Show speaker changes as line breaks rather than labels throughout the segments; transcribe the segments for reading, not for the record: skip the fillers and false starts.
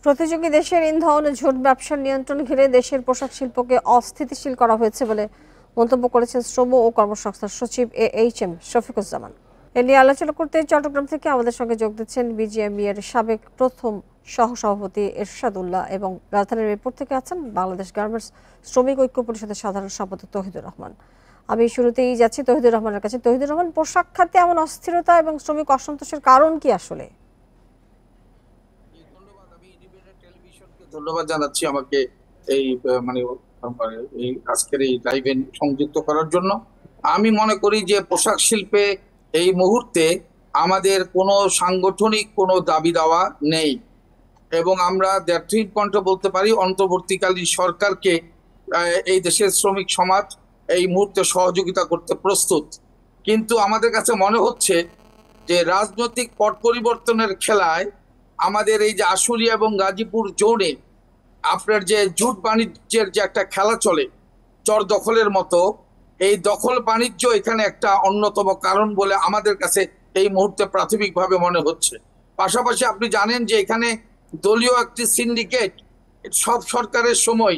প্রতিযোগী দেশের ইন্ধন ঝুট ব্যবসার নিয়ন্ত্রণ ঘিরে দেশের পোশাক শিল্পকে অস্থিতিশীল করা হয়েছে বলে মন্তব্য করেছেন শ্রম ও কর্মসংস্থান সচিব এইচ এম শফিকুজ্জামান। এ নিয়ে আলোচনা করতে চট্টগ্রাম থেকে আমাদের সঙ্গে যোগ দিচ্ছেন বিজিএমইএ এর সাবেক প্রথম সহসভাপতি এরশাদুল্লাহ এবং রাজধানীর মিরপুর থেকে আছেন বাংলাদেশ গার্মেন্টস শ্রমিক ঐক্য পরিষদের সাধারণ সম্পাদক তৌহিদুর রহমান। আমি শুরুতেই যাচ্ছি তৌহিদুর রহমানের কাছে। তৌহিদুর রহমান, পোশাক খাতে এমন অস্থিরতা এবং শ্রমিক অসন্তোষের কারণ কি আসলে?
ধন্যবাদ জানাচ্ছি আমাকে এই মানে এই আজকের এই লাইভে সংযুক্ত করার জন্য। আমি মনে করি যে পোশাক শিল্পে এই মুহূর্তে আমাদের কোনো সাংগঠনিক কোনো দাবি দাওয়া নেই এবং আমরা দৃঢ় কণ্ঠে বলতে পারি অন্তর্বর্তীকালীন সরকারকে এই দেশের শ্রমিক সমাজ এই মুহূর্তে সহযোগিতা করতে প্রস্তুত। কিন্তু আমাদের কাছে মনে হচ্ছে যে রাজনৈতিক পট পরিবর্তনের খেলায় আমাদের এই যে আশুলিয়া এবং গাজীপুর জোনে আপনার যে জুট বাণিজ্যের যে একটা খেলা চলে চর দখলের মতো, এই দখল বাণিজ্য এখানে একটা অন্যতম কারণ বলে আমাদের কাছে এই মুহূর্তে প্রাথমিকভাবে মনে হচ্ছে। পাশাপাশি আপনি জানেন যে এখানে দলীয় একটি সিন্ডিকেট সব সরকারের সময়,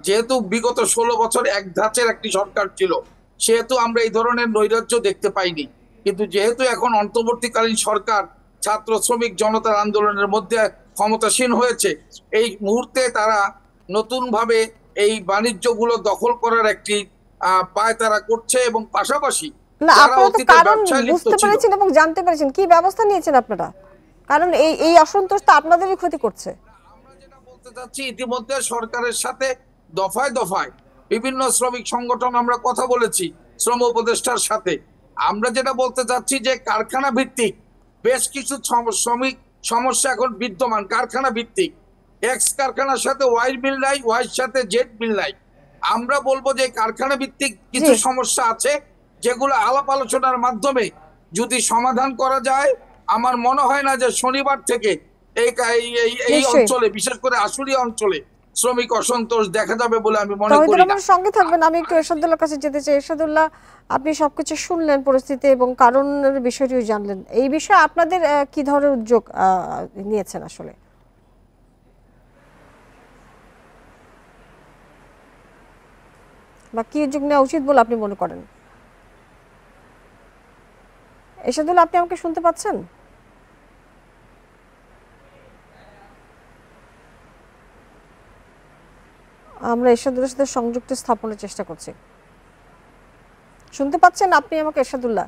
যেহেতু বিগত 16 বছর এক ধাঁচের একটি সরকার ছিল, সেহেতু আমরা এই ধরনের নৈরাজ্য দেখতে পাইনি। কিন্তু যেহেতু এখন অন্তর্বর্তীকালীন সরকার ছাত্র শ্রমিক জনতার আন্দোলনের মধ্যে ক্ষমতাসীন হয়েছে, এই মুহূর্তে তারা নতুন ভাবে এই বাণিজ্যগুলো দখল করার একটি পায়তারা করছে এবং পাশাপাশি
বুঝতে পেরেছেন এবং জানতে পেরেছেন কি ব্যবস্থা নিয়েছেন আপনারা, কারণ এই অসন্তোষ তো আপনাদেরই ক্ষতি করছে।
আমরা যেটা বলতে চাচ্ছি, ইতিমধ্যে সরকারের সাথে দফায় দফায় বিভিন্ন শ্রমিক সংগঠন আমরা কথা বলেছি, শ্রম উপদেষ্টার সাথে। আমরা যেটা বলতে চাচ্ছি যে কারখানা ভিত্তিক বেশ কিছু শ্রমিক সমস্যা এখন বিদ্যমান। কারখানা ভিত্তিক এক্স কারখানার সাথে ওয়াই মিল নাই, ওয়াইয়ের সাথে জেড মিল নাই। আমরা বলবো যে কারখানা ভিত্তিক কিছু সমস্যা আছে যেগুলো আলাপ আলোচনার মাধ্যমে যদি সমাধান করা যায়, আমার মনে হয় না যে শনিবার থেকে এই অঞ্চলে, বিশেষ করে আশুলিয়া অঞ্চলে শ্রমিক অসন্তোষ দেখা যাবে বলে আমি মনে করি না।
আমার সঙ্গে থাকবেন, আমি একটু এরশাদুল্লাহর কাছে যেতে চাই। এরশাদুল্লাহ, আপনি সবকিছু শুনলেন, পরিস্থিতি এবং কারণের বিষয়টিও জানলেন। এই বিষয়ে আপনাদের কি ধরনের উদ্যোগ নিয়েছেন আসলে? বা কি উদ্যোগ নেওয়া উচিত বলে আপনি মনে করেন? এরশাদুল্লাহ, আপনি আমাকে শুনতে পাচ্ছেন? আমরা এরশাদুল্লাহর সাথে সংযুক্ত স্থাপনের চেষ্টা করছি। শুনতে পাচ্ছেন আপনি আমাকে এরশাদুল্লাহ?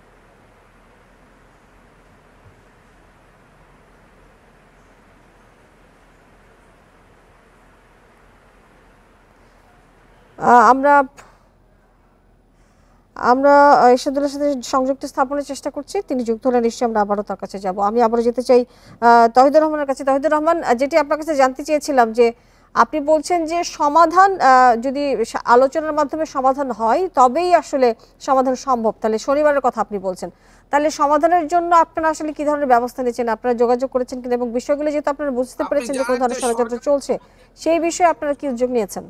আমরা এরশাদুল্লাহর সাথে সংযুক্ত স্থাপনের চেষ্টা করছি। তিনি যুক্ত হলে নিশ্চয়ই আমরা আবারও তার কাছে যাব। আমি আবারও যেতে চাই তৌহিদুর রহমানের কাছে। তৌহিদুর রহমান, যেটি আপনার কাছে জানতে চেয়েছিলাম যে আপনি বলছেন যে সমাধান যদি আলোচনার মাধ্যমে সমাধান হয় তবেই আসলে সমাধান সম্ভব। তাহলে শনিবারের কথা আপনি বলছেন, তাহলে সমাধানের জন্য আপনারা আসলে কি ধরনের ব্যবস্থা নিয়েছেন? আপনারা যোগাযোগ করেছেন কিনা এবং বিষয়গুলো যেহেতু আপনারা বুঝতে পেরেছেন যে কোন ধরনের ষড়যন্ত্র চলছে, সেই বিষয়ে আপনারা কি উদ্যোগ নিয়েছেন?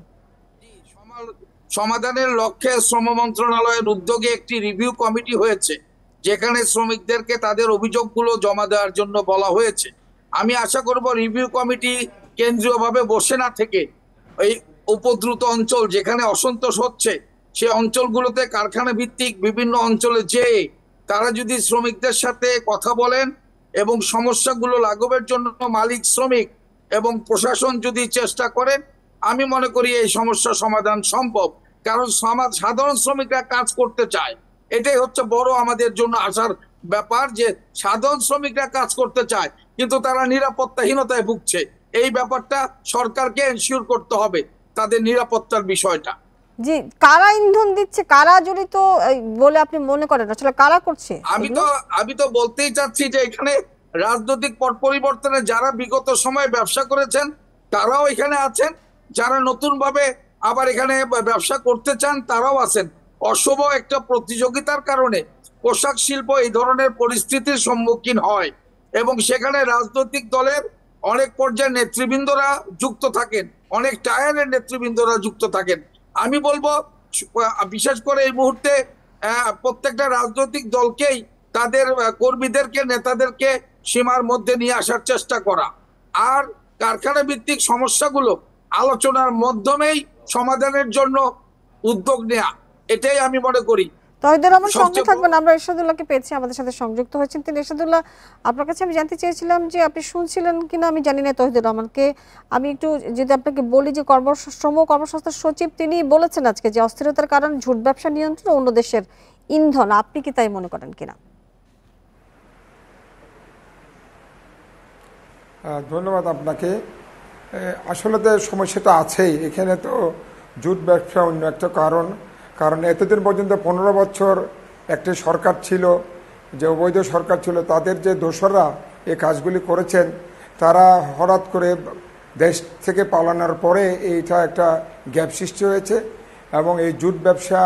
সমাধানের লক্ষ্যে শ্রম মন্ত্রণালয়ের উদ্যোগে একটি রিভিউ কমিটি হয়েছে, যেখানে শ্রমিকদেরকে তাদের অভিযোগগুলো জমা দেওয়ার জন্য বলা হয়েছে। আমি আশা করব রিভিউ কমিটি কেন্দ্রীয়ভাবে বসে না থেকে এই উপদ্রুত অঞ্চল যেখানে অসন্তোষ হচ্ছে সে অঞ্চলগুলোতে কারখানা ভিত্তিক বিভিন্ন অঞ্চলে যেয়ে তারা যদি শ্রমিকদের সাথে কথা বলেন এবং সমস্যাগুলো লাঘবের জন্য মালিক, শ্রমিক এবং প্রশাসন যদি চেষ্টা করেন, আমি মনে করি এই সমস্যার সমাধান সম্ভব। কারণ সাধারণ শ্রমিকরা কাজ করতে চায়, এটাই হচ্ছে বড় আমাদের জন্য আসার ব্যাপার, যে সাধারণ শ্রমিকরা কাজ করতে চায় কিন্তু তারা নিরাপত্তাহীনতায় ভুগছে। এই ব্যাপারটা সরকারকে এনশিওর করতে হবে তাদের নিরাপত্তার বিষয়টা।
জি, কারা ইন্ধন দিচ্ছে, কারা জড়িত বলে আপনি মনে করেন? আসলে কারা করছে?
আমি তো বলতেই চাচ্ছি যে এখানে রাজনৈতিক পট পরিবর্তনে যারা বিগত সময়ে ব্যবসা করেছেন তারাও এখানে আছেন, যারা নতুন ভাবে আবার এখানে ব্যবসা করতে চান তারাও আছেন। অশুভ একটা প্রতিযোগিতার কারণে পোশাক শিল্প এই ধরনের পরিস্থিতির সম্মুখীন হয় এবং সেখানে রাজনৈতিক দলের অনেক পর্যায়ের নেতৃবৃন্দরা যুক্ত থাকেন, অনেক টায়ারের নেতৃবৃন্দরা যুক্ত থাকেন। আমি বলবো বিশেষ করে এই মুহূর্তে প্রত্যেকটা রাজনৈতিক দলকেই তাদের কর্মীদেরকে, নেতাদেরকে সীমার মধ্যে নিয়ে আসার চেষ্টা করা। আর কারখানা ভিত্তিক সমস্যাগুলো আলোচনার মাধ্যমেই সমাধানের জন্য উদ্যোগ নেওয়া, এটাই আমি মনে করি।
তহিদুর রহমান সঙ্গে
সবচেয়ে
থাকবেন। আমরা এরশাদুল্লাহকে পেয়েছি, আমাদের সাথে সংযুক্ত হয়েছেন তিনি। এরশাদুল্লাহ, আপনার কাছে আমি জানতে চেয়েছিলাম যে আপনি শুনছিলেন কিনা আমি জানি না তহিদুর রহমানকে। আমি একটু যদি আপনাকে বলি যে শ্রম ও কর্মসংস্থান সচিব তিনি বলেছেন আজকে যে অস্থিরতার কারণ ঝুট ব্যবসা নিয়ন্ত্রণ অন্য দেশের ইন্ধন। আপনি কি তাই মনে করেন কিনা?
ধন্যবাদ আপনাকে। আসলে তো সমস্যাটা আছেই এখানে। তো জুট ব্যবসা অন্য একটা কারণ এতদিন পর্যন্ত 15 বছর একটি সরকার ছিল, যে অবৈধ সরকার ছিল, তাদের যে দোসররা এই কাজগুলি করেছেন তারা হঠাৎ করে দেশ থেকে পালানোর পরে এইটা একটা গ্যাপ সৃষ্টি হয়েছে এবং এই জুট ব্যবসা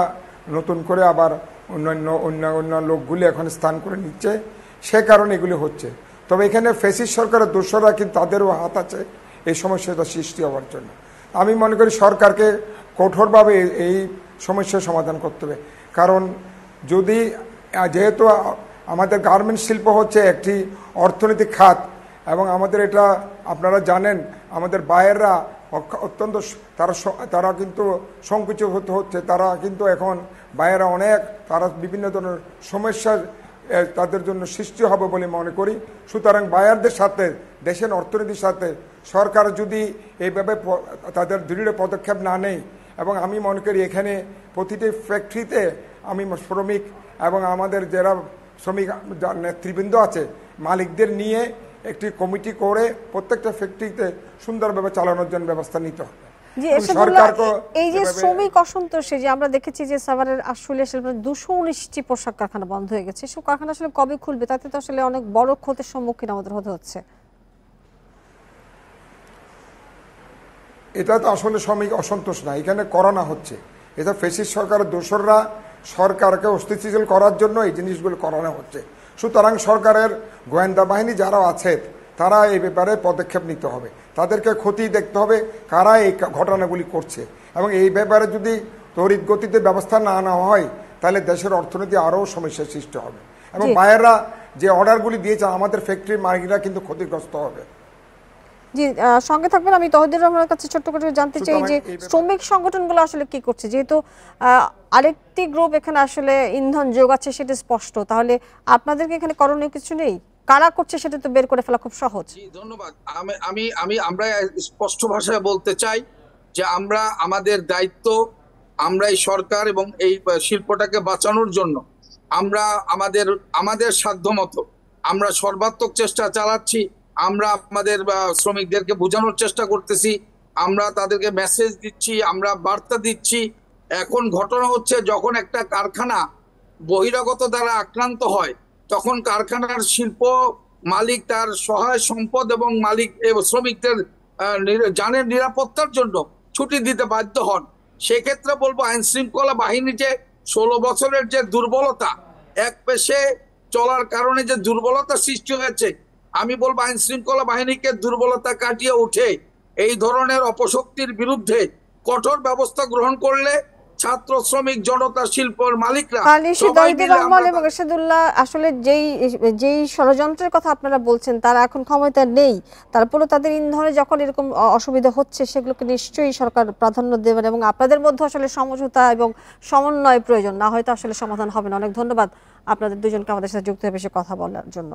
নতুন করে আবার অন্য লোকগুলি এখন স্থান করে নিচ্ছে, সে কারণে এগুলি হচ্ছে। তবে এখানে ফ্যাসিস্ট সরকারের দোসররা কিন্তু তাদেরও হাত আছে এই সমস্যাটা সৃষ্টি হওয়ার জন্য। আমি মনে করি সরকারকে কঠোরভাবে এই সমস্যার সমাধান করতে হবে। কারণ যেহেতু আমাদের গার্মেন্টস শিল্প হচ্ছে একটি অর্থনৈতিক খাত এবং আমাদের এটা আপনারা জানেন আমাদের বায়েররা অত্যন্ত তারা কিন্তু সংকুচিত হচ্ছে। তারা কিন্তু এখন বায়েরা তারা বিভিন্ন ধরনের সমস্যার তাদের জন্য সৃষ্টি হবে বলে মনে করি। সুতরাং বায়ারদের সাথে দেশের অর্থনীতির সাথে সরকার যদি এইভাবে তাদের দৃঢ় পদক্ষেপ না নেয়, এবং আমি মনে করি এখানে প্রতিটি ফ্যাক্টরিতে আমি শ্রমিক এবং আমাদের যারা শ্রমিক নেতৃবৃন্দ আছে মালিকদের নিয়ে একটি কমিটি করে প্রত্যেকটা ফ্যাক্টরিতে সুন্দরভাবে চালানোর জন্য ব্যবস্থা নিতে হবে।
এই যে শ্রমিক অসন্তোষে যে আমরা দেখেছি যে সাভারের আশুলিয়া শিল্পে 219টি পোশাক কারখানা বন্ধ হয়ে গেছে, সব কারখানা আসলে কবে খুলবে? তাতে তো আসলে অনেক বড় ক্ষতির সম্মুখীন আমাদের হতে হচ্ছে।
এটা তো আসলে শ্রমিক অসন্তোষ না, এখানে করোনা হচ্ছে। এটা ফ্যাসিস্ট সরকারের দোসররা সরকারকে অস্থিতিশীল করার জন্য এই জিনিসগুলো করানো হচ্ছে। সুতরাং সরকারের গোয়েন্দা বাহিনী যারা আছে তারা এই ব্যাপারে পদক্ষেপ নিতে হবে, তাদেরকে খতিয়ে দেখতে হবে কারা এই ঘটনাগুলি করছে, এবং এই ব্যাপারে যদি তড়িৎ গতিতে ব্যবস্থা না নেওয়া হয় তাহলে দেশের অর্থনীতি আরও সমস্যার সৃষ্টি হবে এবং বায়েরা যে অর্ডারগুলি দিয়েছে আমাদের ফ্যাক্টরির মালিকরা কিন্তু ক্ষতিগ্রস্ত হবে।
জি, সঙ্গে থাকবেন। আমি তহিদুর রহমানের কাছে ছোট্ট করে জানতে চাই যে শ্রমিক সংগঠনগুলো আসলে কি করছে, যেহেতু আরেকটি গ্রুপ এখানে আসলে ইন্ধন যোগাচ্ছে সেটা স্পষ্ট, তাহলে আপনাদেরকে এখানে করণীয় কিছু নেই? কারা করছে সেটা তো বের করে ফেলা খুব সহজ।
জি ধন্যবাদ। আমরা স্পষ্ট ভাষায় বলতে চাই যে আমরা আমাদের দায়িত্ব, আমরা এই সরকার এবং এই শিল্পটাকে বাঁচানোর জন্য আমরা আমাদের সাধ্যমতো আমরা সর্বাত্মক চেষ্টা চালাচ্ছি। আমরা আমাদের শ্রমিকদেরকে বোঝানোর চেষ্টা করতেছি, আমরা তাদেরকে মেসেজ দিচ্ছি, আমরা বার্তা দিচ্ছি। এখন ঘটনা হচ্ছে যখন একটা কারখানা বহিরাগত দ্বারা আক্রান্ত হয় তখন কারখানার শিল্প মালিক তার সহায় সম্পদ এবং শ্রমিকদের জানের নিরাপত্তার জন্য ছুটি দিতে বাধ্য হন। সেক্ষেত্রে বলবো আইন শৃঙ্খলা বাহিনী যে 16 বছরের যে দুর্বলতা, এক পেশে চলার কারণে যে দুর্বলতা সৃষ্টি হয়েছে, আমি বলবো আইন শৃঙ্খলা বাহিনীকে দুর্বলতা কাটিয়ে উঠে এই ধরনের অপশক্তির বিরুদ্ধে কঠোর ব্যবস্থা গ্রহণ করলে ছাত্র শ্রমিক জনতা শিল্পের মালিকরা
এবং এরশাদুল্লাহ আসলে যেই ষড়যন্ত্রের কথা আপনারা বলছেন তারা এখন ক্ষমতা নেই, তারপরে তাদের ইন্ধনে যখন এরকম অসুবিধা হচ্ছে সেগুলোকে নিশ্চয়ই সরকার প্রাধান্য দেবেন এবং আপনাদের মধ্যে আসলে সমঝোতা এবং সমন্বয় প্রয়োজন, না হয়তো আসলে সমাধান হবে না। অনেক ধন্যবাদ আপনাদের দুজনকে আমাদের সাথে যুক্ত হয়ে বেশি কথা বলার জন্য।